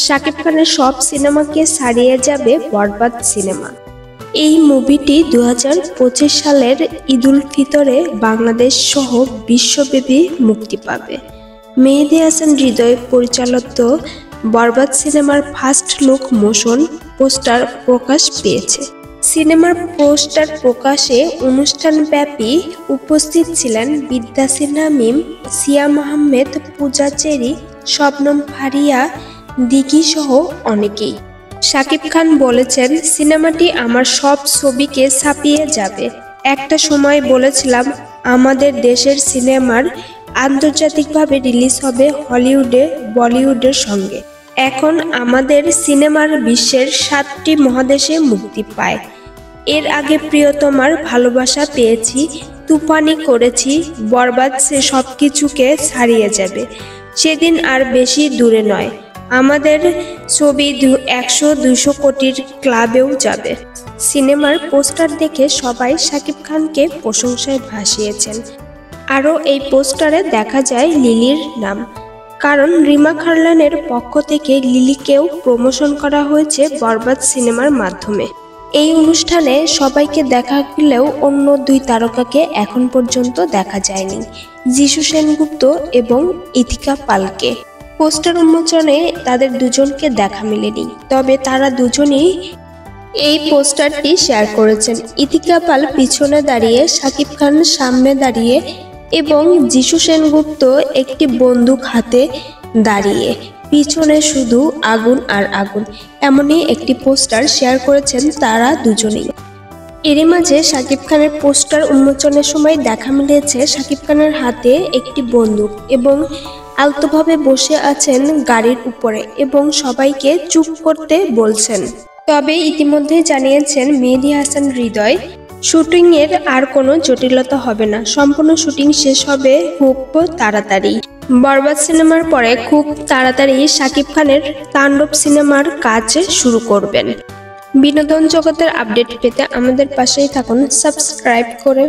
শাকিব খানের সব সিনেমাকে ছাড়িয়ে যাবে বরবাদ সিনেমা। এই মুভিটি 2025 সালের ঈদুল ফিতরে বাংলাদেশ সহ বিশ্বব্যাপী মুক্তি পাবে। মেহেদী হাসান হৃদয় পরিচালিত বরবাদ সিনেমার ফার্স্ট লুক মোশন পোস্টার প্রকাশ পেয়েছে। সিনেমার পোস্টার প্রকাশে অনুষ্ঠানব্যাপী উপস্থিত ছিলেন বিদ্যা সিনহা মিম, সিয়াম আহমেদ, পূজা চেরি, শবনম ফারিয়া, দিঘি সহ অনেকেই। শাকিব খান বলেছেন, সিনেমাটি আমার সব ছবিকে ছাপিয়ে যাবে। একটা সময় বলেছিলাম আমাদের দেশের সিনেমার আন্তর্জাতিকভাবে রিলিজ হবে হলিউডে বলিউডের সঙ্গে। এখন আমাদের সিনেমার বিশ্বের 7টি মহাদেশে মুক্তি পায়। এর আগে প্রিয়তমার ভালোবাসা পেয়েছি, তুফানি করেছি, বরবাদ সে সবকিছুকে ছাড়িয়ে যাবে। সেদিন আর বেশি দূরে নয়, আমাদের ছবি 100-200 কোটির ক্লাবেও যাবে। সিনেমার পোস্টার দেখে সবাই শাকিব খানকে প্রশংসায় ভাসিয়েছেন। আরও এই পোস্টারে দেখা যায় লিলির নাম, কারণ রিমা খারলানের পক্ষ থেকে লিলিকেও প্রমোশন করা হয়েছে বরবাদ সিনেমার মাধ্যমে। এই অনুষ্ঠানে সবাইকে দেখা গেলেও অন্য 2 তারকাকে এখন পর্যন্ত দেখা যায়নি, যিশু সেনগুপ্ত এবং ইথিকা পালকে। পোস্টার উন্মোচনে তাদের দুজনকে দেখা মেলেনি, তবে তারা দুজনই এই পোস্টারটি শেয়ার করেছেন। ইথিকা পাল পিছনে দাঁড়িয়ে, শাকিব খান সামনে দাঁড়িয়ে এবং যিশু সেনগুপ্ত একটি বন্দুক হাতে দাঁড়িয়ে। পিছনে শুধু আগুন আর আগুন, এমনই একটি পোস্টার শেয়ার করেছেন তারা দুজনেই। এরই মাঝে শাকিব খানের পোস্টার উন্মোচনের সময় দেখা মিলেছে শাকিব খানের হাতে একটি বন্দুক এবং আলতোভাবে বসে আছেন গাড়ির উপরে এবং সবাইকে চুপ করতে বলছেন। তবে ইতিমধ্যে জানিয়েছেন মেহেদী হাসান হৃদয়, শুটিং এর আর কোনো জটিলতা হবে না, সম্পূর্ণ শুটিং শেষ হবে খুব তাড়াতাড়ি। বরবাদ সিনেমার পরে খুব তাড়াতাড়ি শাকিব খানের তাণ্ডব সিনেমার কাজ শুরু করবেন। বিনোদন জগতের আপডেট পেতে আমাদের পাশেই থাকুন সাবস্ক্রাইব করে।